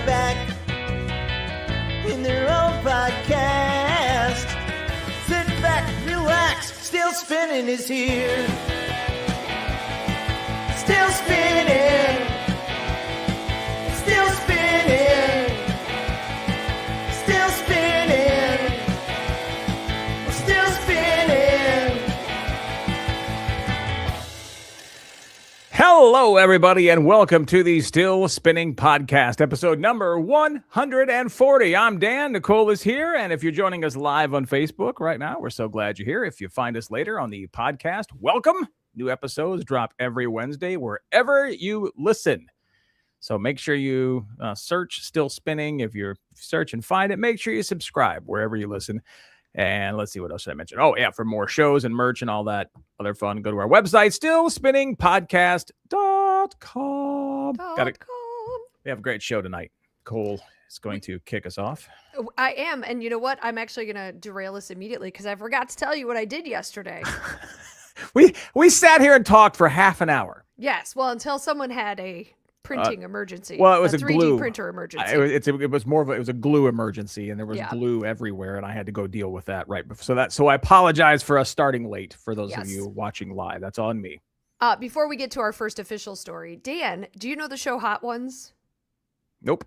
back in their own podcast. Sit back, relax, Still Spinning is here. Still spinning, still spinning, still spinning, still spinning. Hello, everybody, and welcome to the Still Spinning Podcast, episode number 140. I'm Dan. Nicole is here, and if you're joining us live on Facebook right now, we're so glad you're here. If you find us later on the podcast, welcome. New episodes drop every Wednesday wherever you listen. So make sure you search Still Spinning. If you search and find it, make sure you subscribe wherever you listen. And let's see, what else should I mention? Oh, yeah, for more shows and merch and all that other fun, go to our website, stillspinningpodcast.com. We have a great show tonight. Cole is going to kick us off. I am. And you know what? I'm actually going to derail this immediately because I forgot to tell you what I did yesterday. We sat here and talked for half an hour. Yes. Well, until someone had a printing emergency. Well, it was a 3D glue printer emergency. It was more of a glue emergency, and there was glue everywhere, and I had to go deal with that right before. So I apologize for us starting late for those of you watching live. That's on me. Before we get to our first official story, Dan, do you know the show Hot Ones? Nope.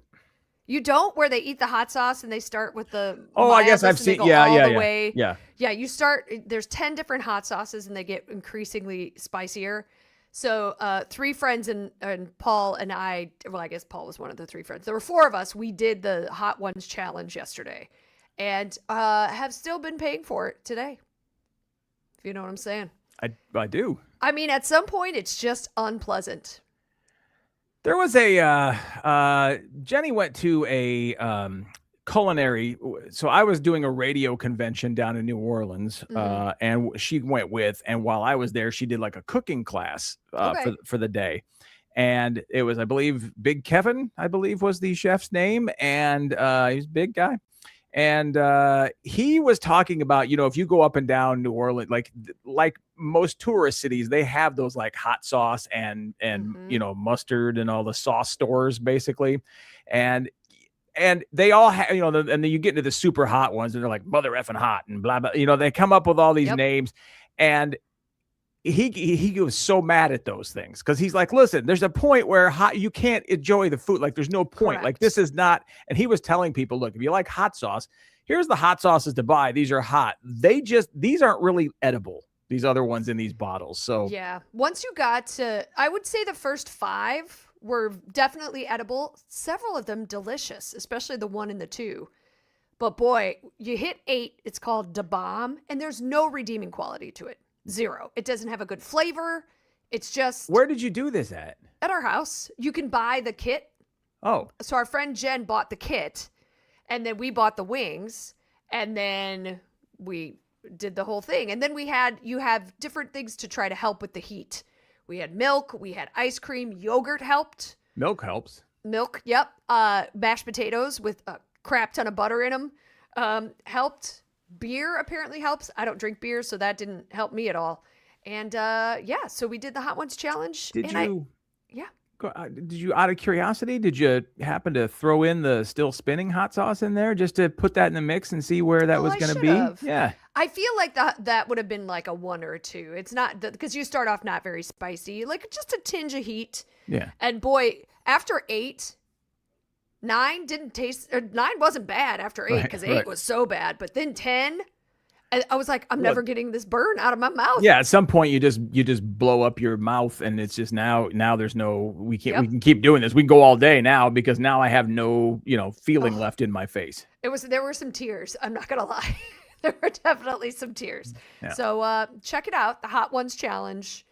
You don't? Where they eat the hot sauce and they start with the I guess I've seen. Yeah. You start. There's 10 different hot sauces and they get increasingly spicier. So 3 friends and Paul and I. Well, I guess Paul was one of the 3 friends. There were 4 of us. We did the Hot Ones challenge yesterday, and have still been paying for it today. If you know what I'm saying. I do. I mean, at some point, it's just unpleasant. There was a Jenny went to a culinary. So I was doing a radio convention down in New Orleans, and she went with. And while I was there, she did like a cooking class for the day. And it was, I believe, Big Kevin, was the chef's name, and he's a big guy. And he was talking about, if you go up and down New Orleans, like most tourist cities, they have those like hot sauce and mustard and all the sauce stores basically. And they all have, and then you get into the super hot ones and they're like mother effing hot and blah, blah, they come up with all these names. And he was so mad at those things because he's like, listen, there's a point where you can't enjoy the food. Like there's no point. Correct. Like this is not. And he was telling people, look, if you like hot sauce, here's the hot sauces to buy. These are hot. These aren't really edible. These other ones in these bottles. So yeah, once you got to, I would say the first 5 were definitely edible. Several of them delicious, especially the 1 and the 2. But boy, you hit 8, it's called Da Bomb, and there's no redeeming quality to it. 0. It doesn't have a good flavor. It's just... Where did you do this at? At our house. You can buy the kit. Oh. So our friend Jen bought the kit, and then we bought the wings, and then we did the whole thing. And then you have different things to try to help with the heat. We had milk, we had ice cream, yogurt helped. Milk helps. Milk, yep. Mashed potatoes with a crap ton of butter in them helped. Beer apparently helps. I don't drink beer, so that didn't help me at all. And so we did the Hot Ones challenge. Did you, out of curiosity, did you happen to throw in the Still Spinning hot sauce in there just to put that in the mix and see where that was going to be? Yeah. I feel like that would have been like a 1 or a 2. It's not because you start off not very spicy, like just a tinge of heat. Yeah. And boy, after 8, 9 didn't taste, or 9 wasn't bad after 8 because 8 was so bad. But then 10, I was like, I'm never getting this burn out of my mouth. Yeah, at some point you just blow up your mouth, and it's just now there's no, we can keep doing this. We can go all day now because now I have no feeling left in my face. There were some tears. I'm not gonna lie, there were definitely some tears. Yeah. So check it out, the Hot Ones challenge.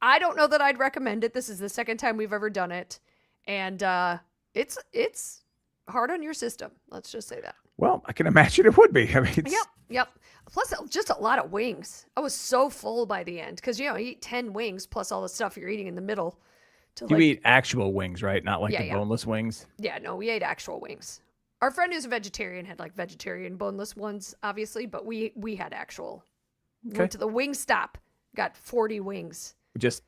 I don't know that I'd recommend it. This is the second time we've ever done it, and it's hard on your system. Let's just say that. Well, I can imagine it would be. I mean, Yep. Plus, just a lot of wings. I was so full by the end because you eat 10 wings plus all the stuff you're eating in the middle. You eat actual wings, right? Not like the boneless wings. Yeah, no, we ate actual wings. Our friend who's a vegetarian had like vegetarian boneless ones, obviously, but we had actual. Okay. Went to the wing stop, got 40 wings. Just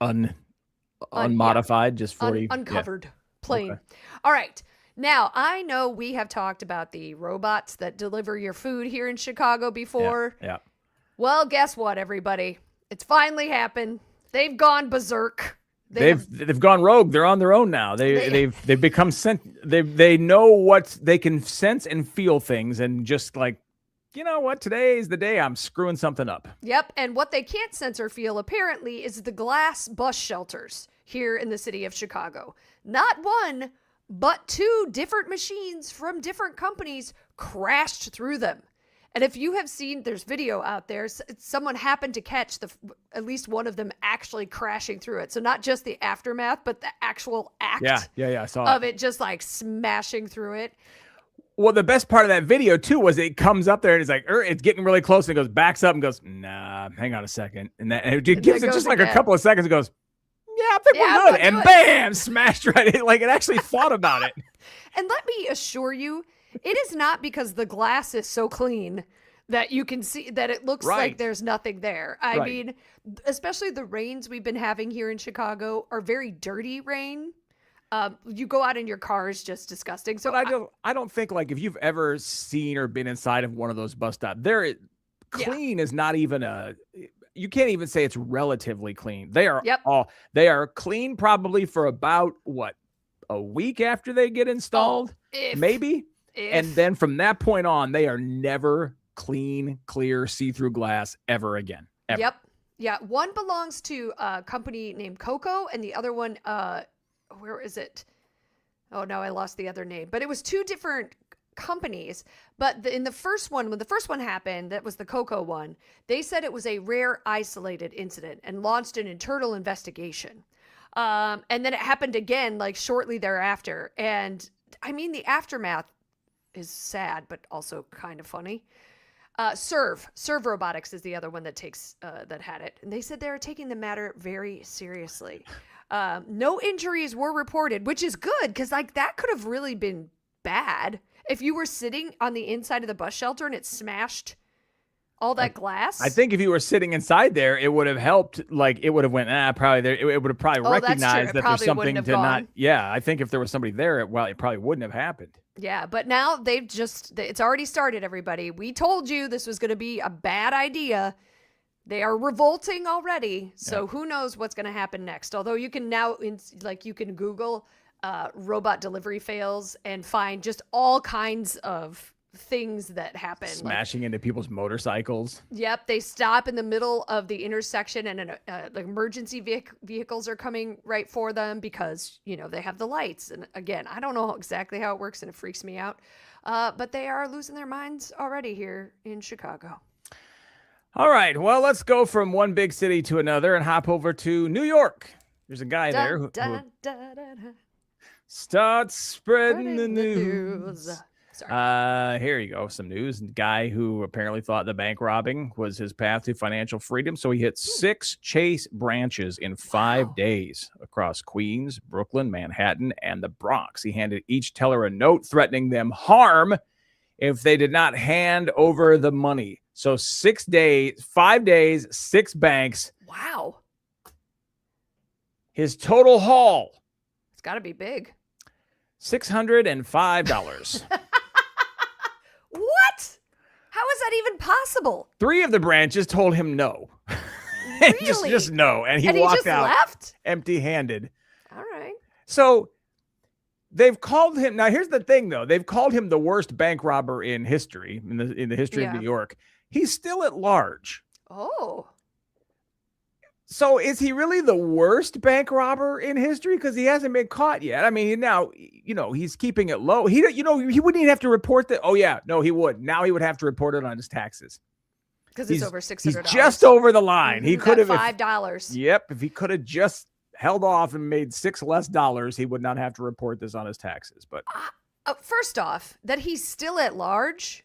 unmodified, just 40. Uncovered, plain. Okay. All right. Now, I know we have talked about the robots that deliver your food here in Chicago before. Yeah. Well, guess what, everybody? It's finally happened. They've gone berserk. They've gone rogue. They're on their own now. They've become they know what they can sense and feel things, and just like, you know what, today's the day I'm screwing something up. Yep, and what they can't sense or feel apparently is the glass bus shelters here in the city of Chicago. Not one, but two different machines from different companies crashed through them. And if you have seen, there's video out there, someone happened to catch at least one of them actually crashing through it. So not just the aftermath, but the actual act I saw of it just like smashing through it. Well, the best part of that video too was it comes up there and it's like, it's getting really close, and it goes, backs up and goes, nah, hang on a second. And it gives it just like a couple of seconds. It goes, yeah, I think we're good. And bam, smashed right in. Like it actually thought about it. And let me assure you, it is not because the glass is so clean that you can see that it looks like there's nothing there. I mean, especially the rains we've been having here in Chicago are very dirty rain. You go out in your car is just disgusting. So I don't think, like, if you've ever seen or been inside of one of those bus stops, clean is not even you can't even say it's relatively clean. They are they are clean probably for about a week after they get installed, maybe. And then from that point on, they are never clean, clear, see-through glass ever again. Ever. Yep. Yeah. One belongs to a company named Coco, and the other one, where is it? Oh, no, I lost the other name. But it was two different companies. But in the first one, when the first one happened, that was the Coco one, they said it was a rare, isolated incident and launched an internal investigation. And then it happened again, like shortly thereafter. And I mean, the aftermath is sad, but also kind of funny. Serve Robotics is the other one that that had it. And they said they are taking the matter very seriously. No injuries were reported, which is good, because like that could have really been bad if you were sitting on the inside of the bus shelter and it smashed all that glass. I think if you were sitting inside there, it would have helped. Like it would have went, probably there. It would have probably recognized that there's something to not. Yeah, I think if there was somebody there, it probably wouldn't have happened. Yeah, but now it's already started, everybody. We told you this was going to be a bad idea. They are revolting already. So who knows what's going to happen next? Although you can now, you can Google robot delivery fails and find just all kinds of things that happen. Smashing into people's motorcycles. Yep, they stop in the middle of the intersection and emergency vehicles are coming right for them because, they have the lights. And again, I don't know exactly how it works and it freaks me out. But they are losing their minds already here in Chicago. All right, well, let's go from one big city to another and hop over to New York. There's a guy there who starts spreading the news. Sorry. Here you go. Some news. A guy who apparently thought the bank robbing was his path to financial freedom. So he hit 6 Chase branches in 5 days across Queens, Brooklyn, Manhattan, and the Bronx. He handed each teller a note threatening them harm if they did not hand over the money. So 5 days, 6 banks. Wow. His total haul. It's got to be big. $605. What? How is that even possible? 3 of the branches told him no. Really? just no. And he walked out empty-handed. All right. So they've called him. Now, here's the thing, though. They've called him the worst bank robber in history, in the history of New York. He's still at large. Oh. So is he really the worst bank robber in history? Because he hasn't been caught yet. I mean, now, he's keeping it low. He wouldn't even have to report that. Oh, yeah. No, he would. Now he would have to report it on his taxes. Because it's over $600. He's just over the line. Mm-hmm. He could have $5. Yep. If he could have just held off and made $6 less, he would not have to report this on his taxes. But first off, that he's still at large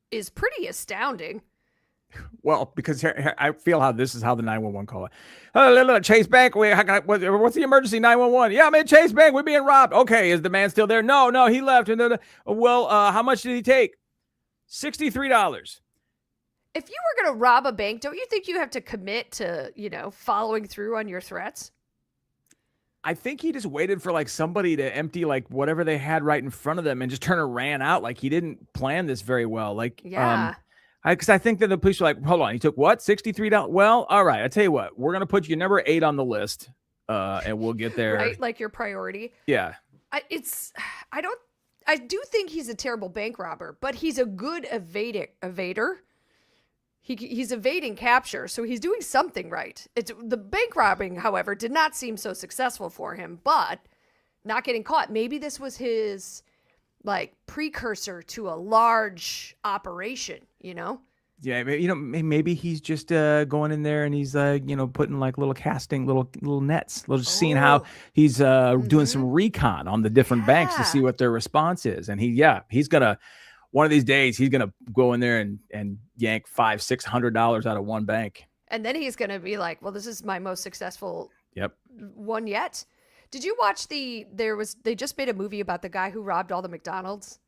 is pretty astounding. Well, because I feel this is how the 911 call it. Chase Bank. What's the emergency? 911. Yeah, I'm in Chase Bank. We're being robbed. Okay, is the man still there? No, he left. Well, how much did he take? $63. If you were going to rob a bank, don't you think you have to commit to, following through on your threats? I think he just waited for like somebody to empty like whatever they had right in front of them and just turn and ran out. Like he didn't plan this very well. Like, Yeah. because I think that the police were like, hold on, he took what? $63? Well, all right. I tell you what, we're going to put you number 8 on the list and we'll get there. Right? Like your priority. Yeah. I do think he's a terrible bank robber, but he's a good evader. He's evading capture, so he's doing something right. The bank robbing, however, did not seem so successful for him, but not getting caught. Maybe this was his like precursor to a large operation, you know? Yeah, maybe he's just going in there and he's putting like little casting, little nets, just seeing how he's doing some recon on the different banks to see what their response is. And he's gonna one of these days he's gonna go in there and yank $500-600 out of one bank. And then he's gonna be like, well, this is my most successful one yet. Did you watch they just made a movie about the guy who robbed all the McDonald's?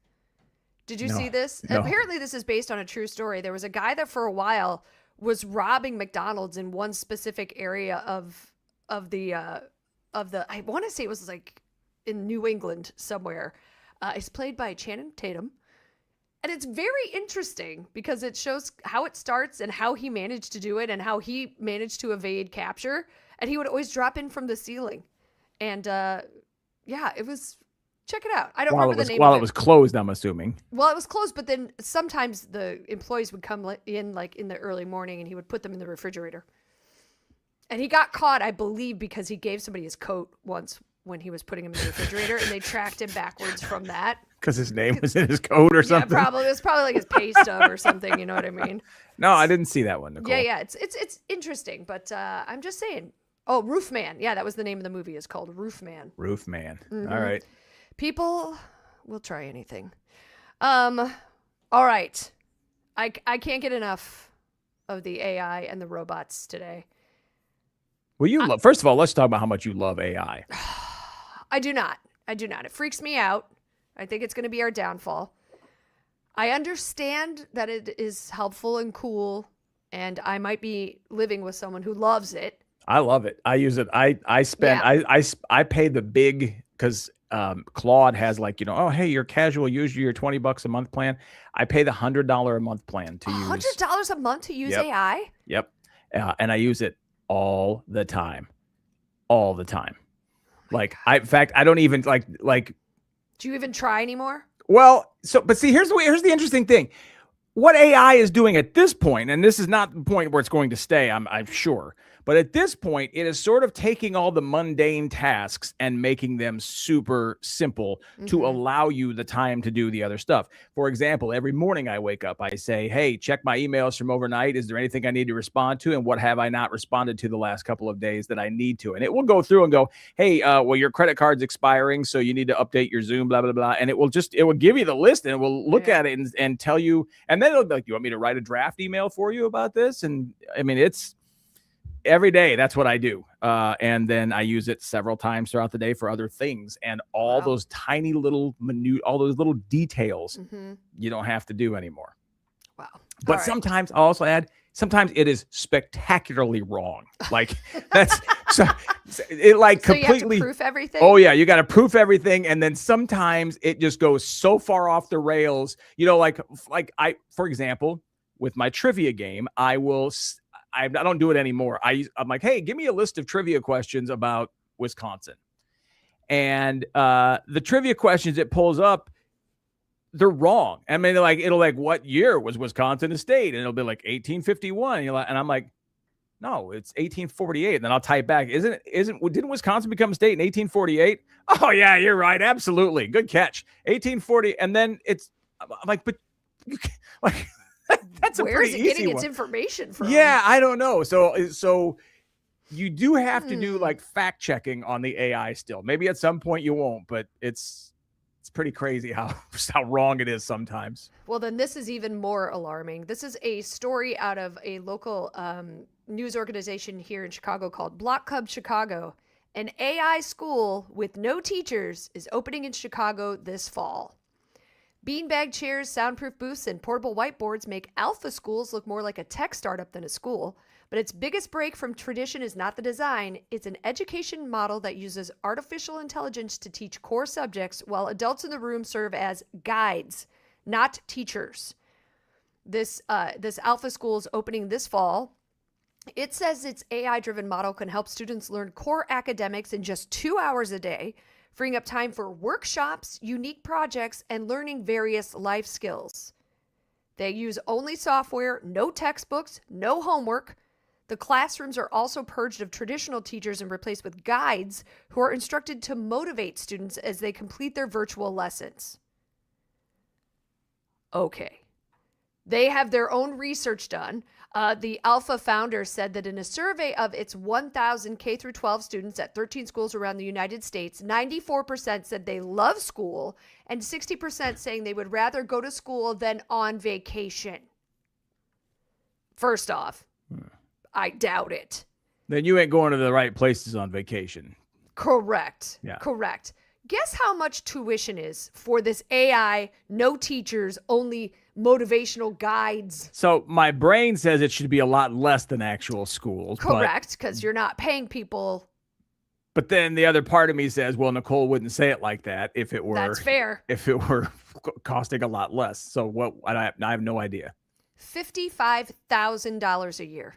Did you see this? No. Apparently this is based on a true story. There was a guy that for a while was robbing McDonald's in one specific area of the I want to say it was like in New England somewhere. It's played by Channing Tatum. And it's very interesting because it shows how it starts and how he managed to do it and how he managed to evade capture. And he would always drop in from the ceiling. And it was... Check it out. I don't remember the name of it. While it was closed, I'm assuming. Well, it was closed, but then sometimes the employees would come in like in the early morning and he would put them in the refrigerator. And he got caught, I believe, because he gave somebody his coat once when he was putting him in the refrigerator and they tracked him backwards from that. Because his name was in his coat or something? Yeah, probably. It was probably like his pay stub or something. You know what I mean? No, I didn't see that one, Nicole. Yeah. It's interesting, but I'm just saying. Oh, Roofman. Yeah, that was the name of the movie. It's called Roofman. Roofman. Mm-hmm. All right. People will try anything. All right. I can't get enough of the AI and the robots today. Well, first of all, let's talk about how much you love AI. I do not. It freaks me out. I think it's going to be our downfall. I understand that it is helpful and cool, and I might be living with someone who loves it. I love it. I use it. I pay the big, because Claude has like, oh, hey, your casual user, your $20 a month plan. I pay the $100 a month plan to use. $100 a month to use AI? Yep. And I use it all the time. Like, in fact, I don't even like. Do you even try anymore? Well, but see, here's the interesting thing. What AI is doing at this point, and this is not the point where it's going to stay, I'm sure. But at this point, it is sort of taking all the mundane tasks and making them super simple to allow you the time to do the other stuff. For example, every morning I wake up, I say, hey, check my emails from overnight. Is there anything I need to respond to? And what have I not responded to the last couple of days that I need to? And it will go through and go, hey, well, your credit card's expiring, so you need to update your Zoom, blah, blah, blah. And it will give you the list and it will look at it and tell you. And then it'll be like, you want me to write a draft email for you about this? And I mean, it's every day. That's what I do. And then I use it several times throughout the day for other things. And all those tiny little all those little details you don't have to do anymore. Wow. But sometimes I'll also add, sometimes it is spectacularly wrong. Like that's it like so completely. You have to proof everything? Oh yeah. You got to proof everything. And then sometimes it just goes so far off the rails, for example, with my trivia game, I don't do it anymore. I'm like, hey, give me a list of trivia questions about Wisconsin. And the trivia questions it pulls up, they're wrong. I mean, it'll what year was Wisconsin a state? And it'll be like 1851. And I'm like, no, it's 1848. And then I'll type back, didn't Wisconsin become a state in 1848? Oh yeah, you're right. Absolutely. Good catch. 1840. And then I'm like, but like, that's a Where pretty is it easy getting one. its information from? Yeah, I don't know. So you do have to do like fact checking on the AI still. Maybe at some point you won't, but it's pretty crazy how wrong it is sometimes. Well, then this is even more alarming. This is a story out of a local news organization here in Chicago called Block Cub Chicago. An AI school with no teachers is opening in Chicago this fall. Beanbag chairs, soundproof booths, and portable whiteboards make alpha schools look more like a tech startup than a school. But its biggest break from tradition is not the design. It's an education model that uses artificial intelligence to teach core subjects while adults in the room serve as guides, not teachers. This Alpha School is opening this fall. It says its AI-driven model can help students learn core academics in just 2 hours a day, freeing up time for workshops, unique projects, and learning various life skills. They use only software, no textbooks, no homework. The classrooms are also purged of traditional teachers and replaced with guides who are instructed to motivate students as they complete their virtual lessons. Okay. They have their own research done. The Alpha founder said that in a survey of its 1,000 K through 12 students at 13 schools around the United States, 94% said they love school and 60% saying they would rather go to school than on vacation. First off, I doubt it. Then you ain't going to the right places on vacation. Correct. Yeah. Correct. Guess how much tuition is for this AI, no teachers, only motivational guides? So my brain says it should be a lot less than actual schools. Correct, because you're not paying people. But then the other part of me says, well, Nicole wouldn't say it like that if it were. That's fair. If it were costing a lot less. So what? I have no idea. $55,000 a year.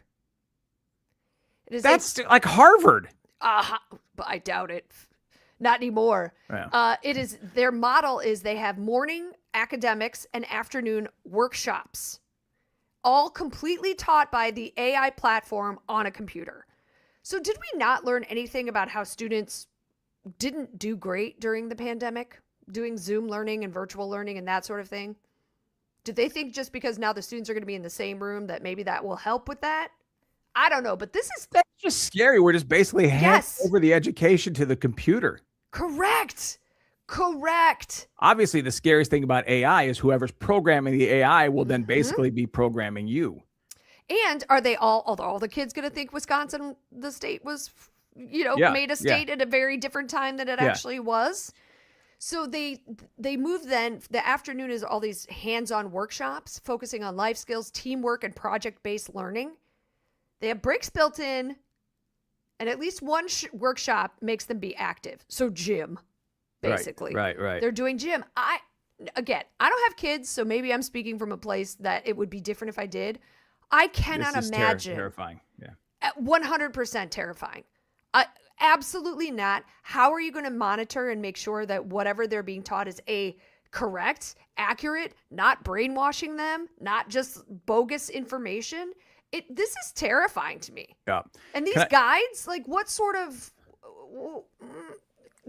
It is That's like Harvard. but I doubt it. Not anymore. Yeah. It is their model is they have morning academics and afternoon workshops, all completely taught by the AI platform on a computer. So did we not learn anything about how students didn't do great during the pandemic, doing Zoom learning and virtual learning and that sort of thing? Did they think just because now the students are going to be in the same room that maybe that will help with that? I don't know, but that's just scary. We're just basically handing over the education to the computer. Correct. Obviously, the scariest thing about AI is whoever's programming the AI will then basically be programming you. And are they all the kids going to think Wisconsin, the state was, made a state at a very different time than it actually was? So they move then. The afternoon is all these hands-on workshops focusing on life skills, teamwork, and project-based learning. They have breaks built in, and at least one workshop makes them be active. So gym, basically. Right. They're doing gym. I don't have kids, so maybe I'm speaking from a place that it would be different if I did. I cannot imagine. Terrifying. Yeah. 100% terrifying. Absolutely not. How are you going to monitor and make sure that whatever they're being taught is correct, accurate, not brainwashing them, not just bogus information? This is terrifying to me. Yeah. And these guides, like, what sort of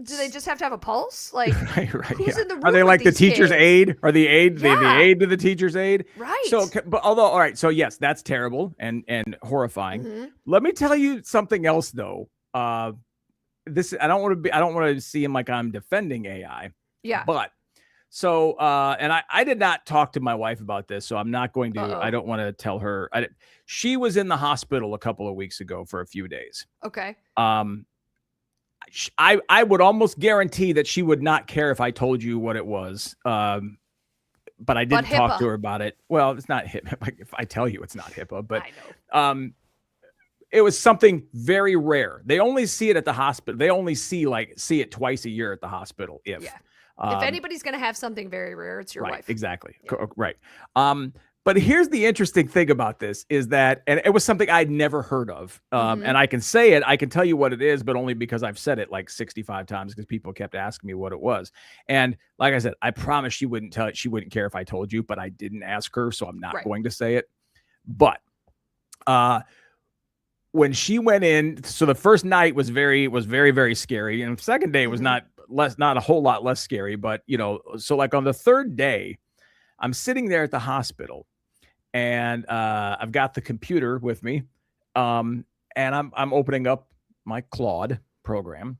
do they just have to have a pulse? Like, who's in the room? Are they like the teacher's aide? Are the aide the aide to the teacher's aide? Right. So, but all right. So yes, that's terrible and horrifying. Let me tell you something else though. I don't want to seem like I'm defending AI. Yeah. But so, and I did not talk to my wife about this, so I'm not going to. I don't want to tell her. She was in the hospital a couple of weeks ago for a few days. Okay. I would almost guarantee that she would not care if I told you what it was. But I didn't talk to her about it. Well, it's not HIPAA. Like, if I tell you, it's not HIPAA. But I know. It was something very rare. They only see it at the hospital. They only see it twice a year at the hospital. If anybody's going to have something very rare, it's your wife. Exactly. Yeah. Right. But here's the interesting thing about this is that, and it was something I'd never heard of. And I can say it, I can tell you what it is, but only because I've said it like 65 times because people kept asking me what it was. And like I said, I promise she wouldn't tell it. She wouldn't care if I told you, but I didn't ask her. So I'm not going to say it. But, when she went in, so the first night was very, very scary. And the second day was not a whole lot less scary, but so like on the third day, I'm sitting there at the hospital and I've got the computer with me. And I'm opening up my Claude program.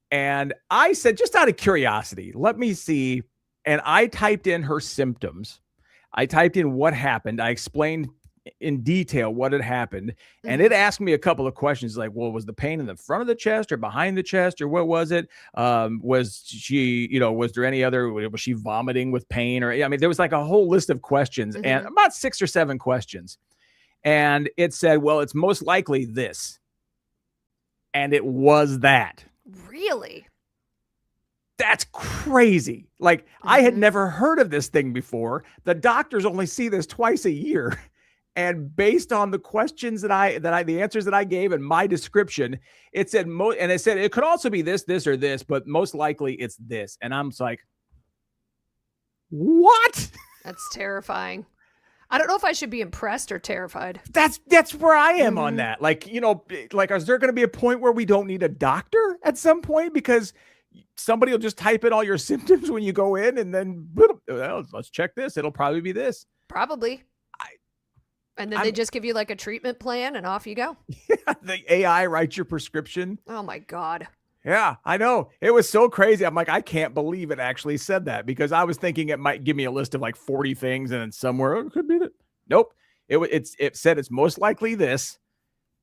And I said, just out of curiosity, let me see. And I typed in her symptoms. I typed in what happened. I explained in detail what had happened. And it asked me a couple of questions like, well, was the pain in the front of the chest or behind the chest or what was it? Was she, was there any other, was she vomiting with pain? Or, I mean, there was like a whole list of questions and about 6 or 7 questions. And it said, well, it's most likely this. And it was that. Really? That's crazy. Like, I had never heard of this thing before. The doctors only see this twice a year. And based on the questions the answers that I gave and my description, it said, and it said it could also be this, this, or this, but most likely it's this. And I'm just like, what? That's terrifying. I don't know if I should be impressed or terrified. That's where I am on that. Like, like, is there going to be a point where we don't need a doctor at some point? Because somebody will just type in all your symptoms when you go in and then, well, let's check this. It'll probably be this. Probably. And then they just give you like a treatment plan and off you go. Yeah, the AI writes your prescription. Oh my God. Yeah, I know. It was so crazy. I'm like, I can't believe it actually said that, because I was thinking it might give me a list of like 40 things and then somewhere it could be that. Nope. It said it's most likely this.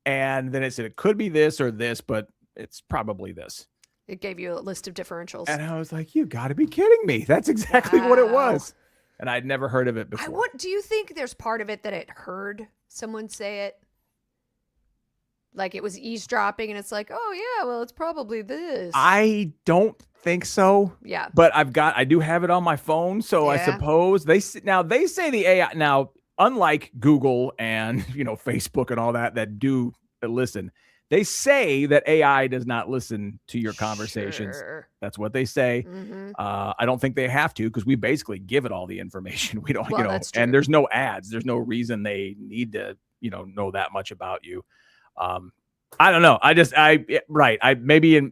And then it said it could be this or this, but it's probably this. It gave you a list of differentials. And I was like, you got to be kidding me. That's exactly what it was. And I'd never heard of it before. Do you think there's part of it that it heard someone say it? Like it was eavesdropping and it's like, oh yeah, well, it's probably this. I don't think so. Yeah. But I do have it on my phone. So I suppose they say the AI now, unlike Google and, Facebook and all that do listen, they say that AI does not listen to your conversations. Sure. That's what they say. I don't think they have to, because we basically give it all the information. We don't, that's true. and there's no ads. There's no reason they need to, know that much about you. I don't know.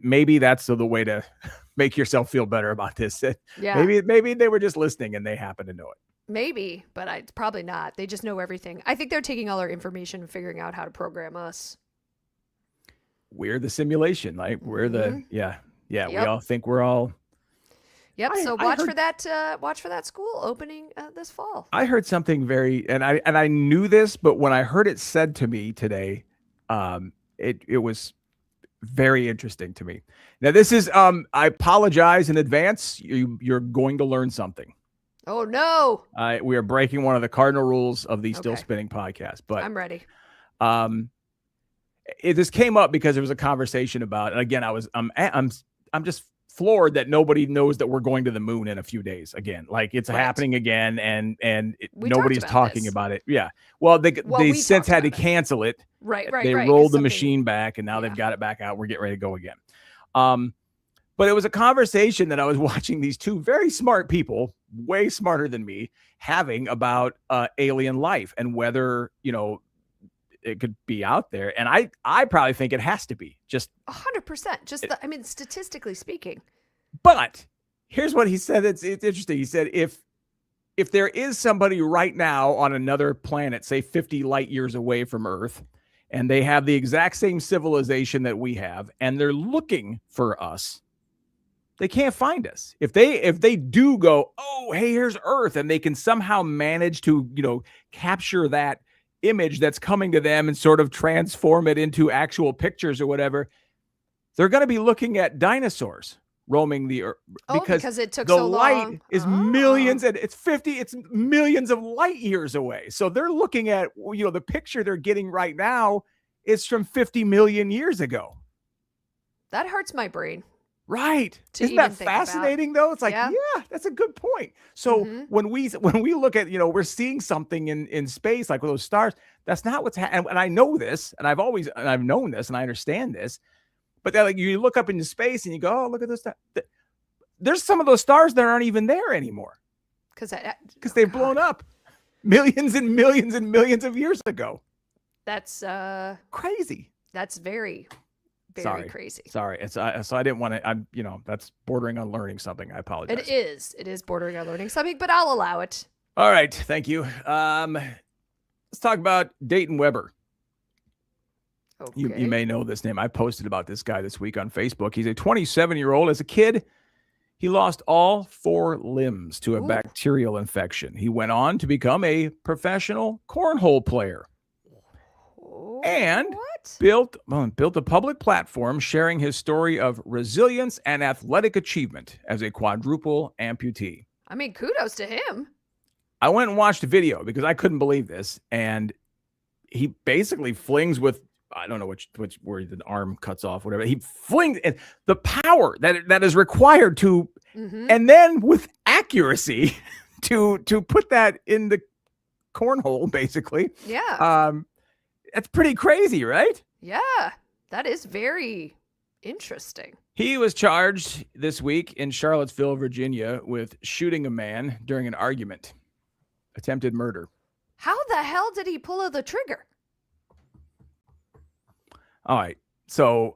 Maybe that's the way to make yourself feel better about this. Yeah. Maybe they were just listening and they happen to know it. Maybe, but it's probably not. They just know everything. I think they're taking all our information and figuring out how to program us. We're the simulation, like we're the Yep. We all think we're all. Yep. So watch for that school opening this fall. I heard something and I knew this, but when I heard it said to me today, it was very interesting to me. Now this is I apologize in advance. You're going to learn something. Oh no! We are breaking one of the cardinal rules of the Still Spinning podcast, but I'm ready. This came up because there was a conversation about, and again, I'm just floored that nobody knows that we're going to the moon in a few days again. Like it's happening again, and nobody's talking about it. Yeah. Well, they since had to cancel it. Right. They rolled the machine back, and now they've got it back out. We're getting ready to go again. But it was a conversation that I was watching these two very smart people, way smarter than me, having about alien life and whether, it could be out there. And I probably think it has to be just 100%. Statistically speaking. But here's what he said. It's interesting. He said, if there is somebody right now on another planet, say 50 light years away from Earth, and they have the exact same civilization that we have, and they're looking for us, they can't find us. If they do go, oh, hey, here's Earth, and they can somehow manage to, capture that image that's coming to them and sort of transform it into actual pictures or whatever, they're going to be looking at dinosaurs roaming the Earth because it took the so light long. Is millions, and it's millions of light years away. So they're looking at, the picture they're getting right now is from 50 million years ago. That hurts my brain. Right. Isn't that fascinating though? It's like, yeah, that's a good point. So when we look at, we're seeing something in space, like with those stars, that's not what's happening. And I know this, and I've known this, and I understand this, but then like you look up into space and you go, oh, look at this. There's some of those stars that aren't even there anymore. Because they've blown up millions and millions and millions of years ago. That's crazy. That's very crazy. Sorry. So I didn't want to, that's bordering on learning something. I apologize. It is bordering on learning something, but I'll allow it. All right. Thank you. Let's talk about Dayton Weber. Okay. You may know this name. I posted about this guy this week on Facebook. He's a 27-year-old. As a kid, he lost all 4 limbs to a bacterial infection. He went on to become a professional cornhole player. And built a public platform sharing his story of resilience and athletic achievement as a quadruple amputee. Kudos to him. I went and watched a video because I couldn't believe this. And he basically flings with, I don't know which where the arm cuts off, whatever. He flings, and the power that is required to, and then with accuracy to put that in the cornhole, basically. Yeah. That's pretty crazy, right? Yeah. That is very interesting. He was charged this week in Charlottesville, Virginia, with shooting a man during an argument. Attempted murder. How the hell did he pull the trigger? All right. So,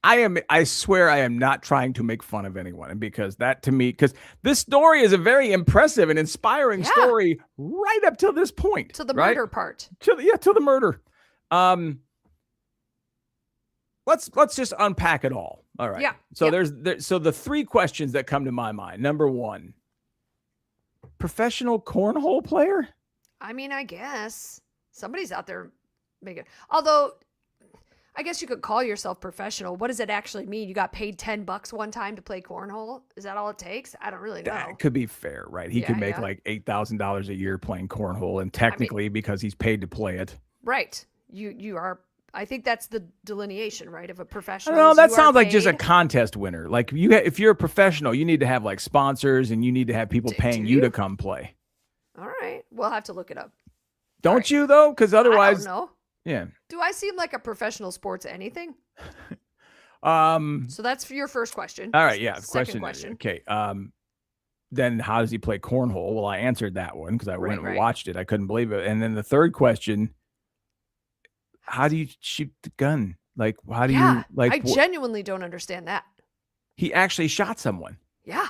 I swear I am not trying to make fun of anyone, and because that to me, because this story is a very impressive and inspiring story right up till this point. To the murder part. To the murder. Let's just unpack it all. All right. Yeah. So so the three questions that come to my mind. Number one, professional cornhole player? I mean, I guess somebody's out there making, although I guess you could call yourself professional. What does it actually mean? You got paid $10 one time to play cornhole? Is that all it takes? I don't really know. That could be fair, right? He could make like $8,000 a year playing cornhole, and technically because he's paid to play it. Right. You are, I think that's the delineation, right, of a professional. No, that sounds like just a contest winner. Like if you're a professional, you need to have like sponsors, and you need to have people paying you to come play. All right. We'll have to look it up. Don't you though? Because otherwise, I don't know. Yeah. Do I seem like a professional sports anything? So that's for your first question. All right. Yeah. Second question. Okay. Then how does he play cornhole? Well, I answered that one because I went and watched it. I couldn't believe it. And then the third question, how do you shoot the gun? Like, how do you like? I genuinely don't understand that. He actually shot someone. Yeah.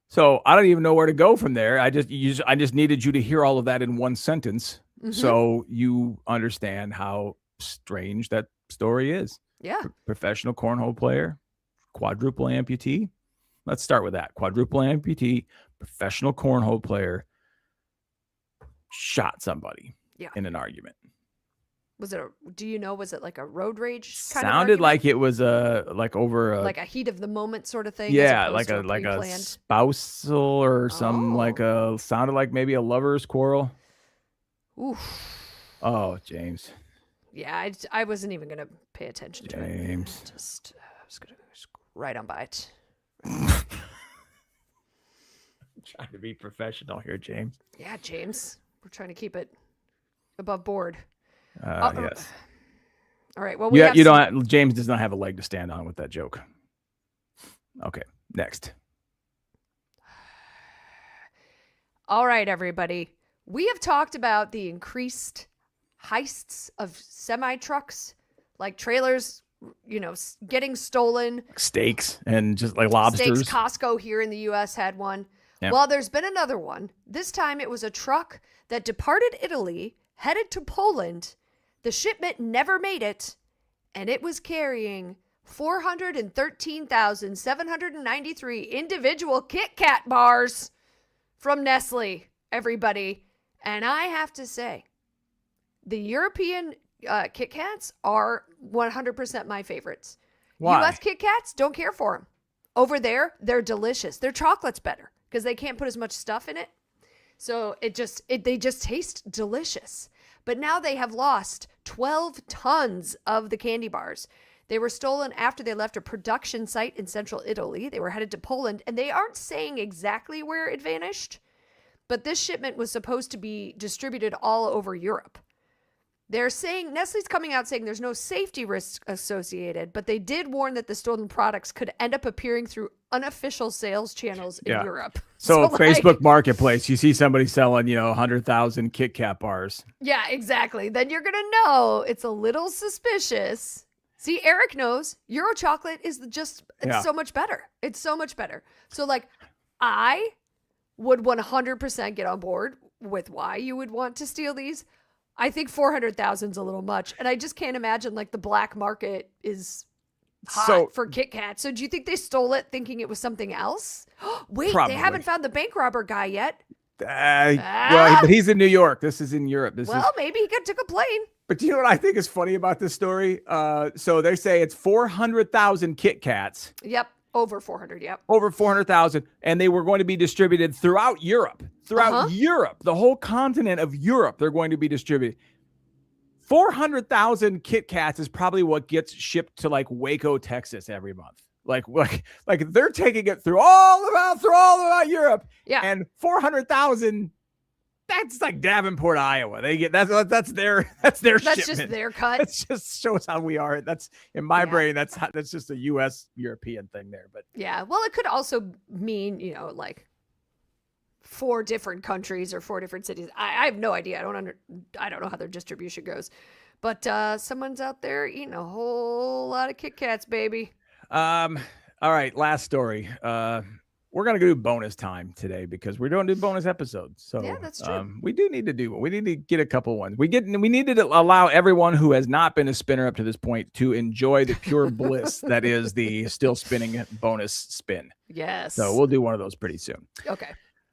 So I don't even know where to go from there. I just needed you to hear all of that in one sentence. So you understand how strange that story is. Yeah. Professional cornhole player, quadruple amputee. Let's start with that. Quadruple amputee, professional cornhole player, shot somebody in an argument. Was it like a road rage kind Sounded of like it was like a heat of the moment sort of thing. Yeah, like a spousal or sounded like maybe a lover's quarrel. Oof. Oh, James. Yeah, I wasn't even gonna pay attention to it. James. I was gonna just right on by it. Trying to be professional here, James. Yeah, James. We're trying to keep it above board. Yes. All right. Well, James does not have a leg to stand on with that joke. Okay. Next. All right, everybody. We have talked about the increased heists of semi-trucks, like trailers, getting stolen. Steaks and just like lobsters. Steaks. Costco here in the U.S. had one. Yep. Well, there's been another one. This time it was a truck that departed Italy, headed to Poland. The shipment never made it, and it was carrying 413,793 individual Kit Kat bars from Nestle, everybody. And I have to say, the European Kit Kats are 100% my favorites. Why? U.S. Kit Kats, don't care for them. Over there, they're delicious. Their chocolate's better because they can't put as much stuff in it. So they just taste delicious. But now they have lost 12 tons of the candy bars. They were stolen after they left a production site in central Italy. They were headed to Poland, and they aren't saying exactly where it vanished. But this shipment was supposed to be distributed all over Europe. They're saying, Nestle's coming out saying there's no safety risk associated, but they did warn that the stolen products could end up appearing through unofficial sales channels in Europe. So Facebook Marketplace, you see somebody selling, 100,000 Kit Kat bars. Yeah, exactly. Then you're going to know it's a little suspicious. See, Eric knows Euro chocolate is so much better. It's so much better. So I would 100% get on board with why you would want to steal these. I think 400,000 is a little much. And I just can't imagine the black market is hot for Kit Kat. So do you think they stole it thinking it was something else? Wait, Probably. They haven't found the bank robber guy yet. Well, but he's in New York. This is in Europe. Maybe he took a plane. But do you know what I think is funny about this story? So they say it's 400,000 Kit Kats. Yep. Over 400, yep. Over 400,000. And they were going to be distributed throughout Europe. Europe, the whole continent of Europe, they're going to be distributed. 400,000 Kit Kats is probably what gets shipped to like Waco, Texas every month. Like they're taking it through all about Europe. Yeah. And 400,000, that's like Davenport, Iowa. They get that's their That's shipment. just their cut. It just shows how we are. That's in my brain. That's just a U.S. European thing there. But yeah, well, it could also mean like 4 different countries or 4 different cities. I have no idea. I don't know how their distribution goes. But someone's out there eating a whole lot of Kit Kats, baby. All right, last story. We're gonna do bonus time today because we're going to do bonus episodes. So yeah, that's true. We need to get a couple ones. We needed to allow everyone who has not been a spinner up to this point to enjoy the pure bliss that is the still spinning bonus spin. Yes. So we'll do one of those pretty soon. Okay.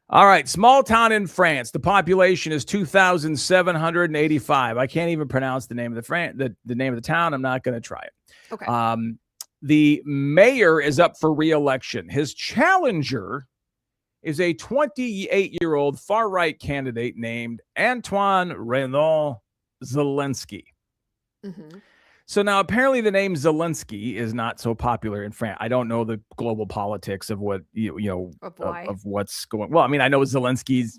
All right, small town in France. The population is 2,785. I can't even pronounce the name of the name of the town. I'm not going to try it. Okay. The mayor is up for re-election. His challenger is a 28-year-old far-right candidate named Antoine Renaud Zelensky. Mm-hmm. So now apparently the name Zelensky is not so popular in France. I don't know the global politics of what of what's going. Well, I mean, I know Zelensky's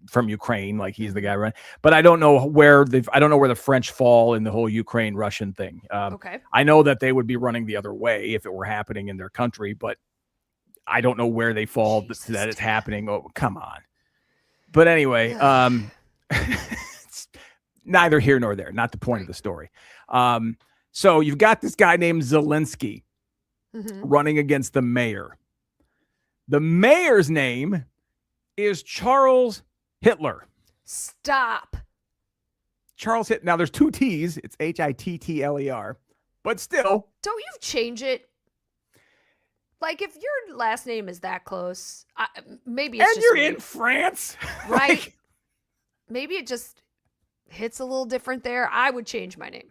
from Ukraine, like he's the guy running, but I don't know where the French fall in the whole Ukraine-Russian thing. Okay. I know that they would be running the other way if it were happening in their country, but I don't know where they fall that it's happening. Oh, come on. But anyway, it's neither here nor there. Not the point of the story. So you've got this guy named Zelensky running against the mayor. The mayor's name is Charles Hittler. Stop. Charles Hittler. Now there's 2 T's. It's Hittler, but still. Don't you change it? Like if your last name is that close, maybe it's and you're in France, right? Maybe it just hits a little different there. I would change my name.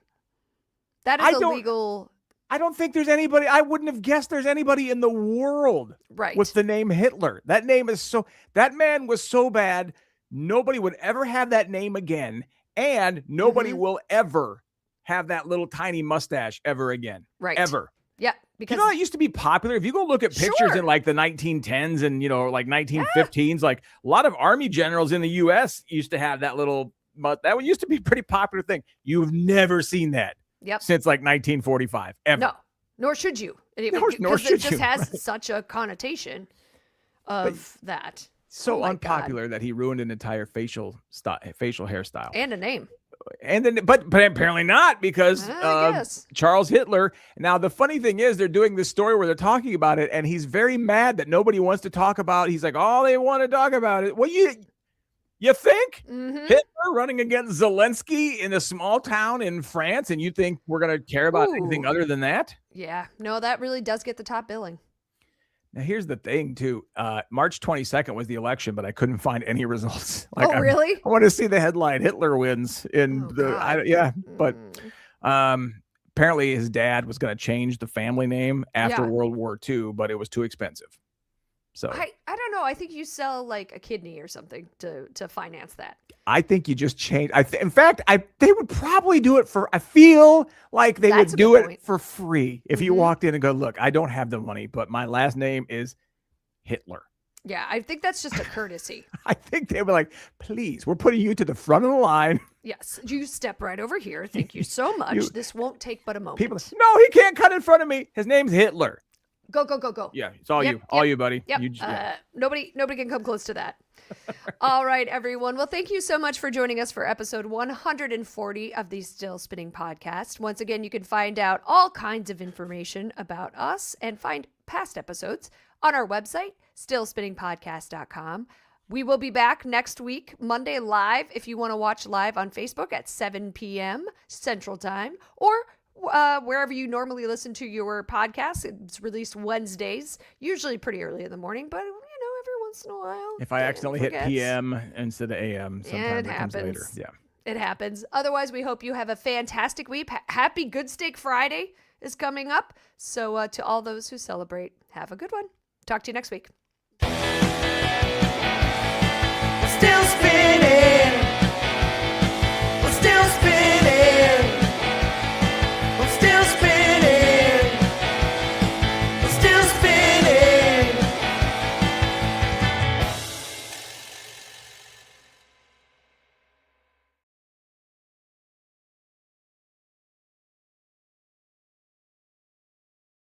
That is illegal. I don't think there's anybody. I wouldn't have guessed there's anybody in the world with the name Hittler. That man was so bad. Nobody would ever have that name again. And nobody will ever have that little tiny mustache ever again. Right. Ever. Yeah. Because it used to be popular. If you go look at pictures in like the 1910s and, like 1915s, like a lot of army generals in the U.S. used to have that little, that used to be a pretty popular thing. You've never seen that. Yep. Since like 1945, ever. No, nor should you. Nor should it just has such a connotation of that. So unpopular that he ruined an entire facial hairstyle and a name. And then, but apparently not because Charles Hittler. Now the funny thing is, they're doing this story where they're talking about it, and he's very mad that nobody wants to talk about. He's like, "Oh, they want to talk about it." Well, you think Hitler running against Zelensky in a small town in France, and you think we're going to care about anything other than that? Yeah, no, that really does get the top billing. Now, here's the thing, too. March 22nd was the election, but I couldn't find any results. Really? I want to see the headline, Hitler wins in but apparently his dad was going to change the family name after World War II, but it was too expensive. So I don't know. I think you sell like a kidney or something to finance that. I think you just change. In fact, they would probably do it for. I feel like they would do it for free if you walked in and go, "Look, I don't have the money, but my last name is Hitler." Yeah, I think that's just a courtesy. I think they were like, "Please, we're putting you to the front of the line." Yes, you step right over here. Thank you so much. This won't take but a moment. People, no, he can't cut in front of me. His name's Hitler. Go, go, go, go. Yeah, it's all you. All you, buddy. Yep. Nobody can come close to that. All right, everyone. Well, thank you so much for joining us for episode 140 of the Still Spinning podcast. Once again, you can find out all kinds of information about us and find past episodes on our website, stillspinningpodcast.com. We will be back next week, Monday live, if you want to watch live on Facebook at 7 p.m. Central Time, or wherever you normally listen to your podcast. It's released Wednesdays, usually pretty early in the morning, but every once in a while. If I accidentally hit PM instead of AM, sometimes it comes later. Yeah. It happens. Otherwise, we hope you have a fantastic week. Happy Good Steak Friday. is coming up. So to all those who celebrate, have a good one. Talk to you next week. Still spinning.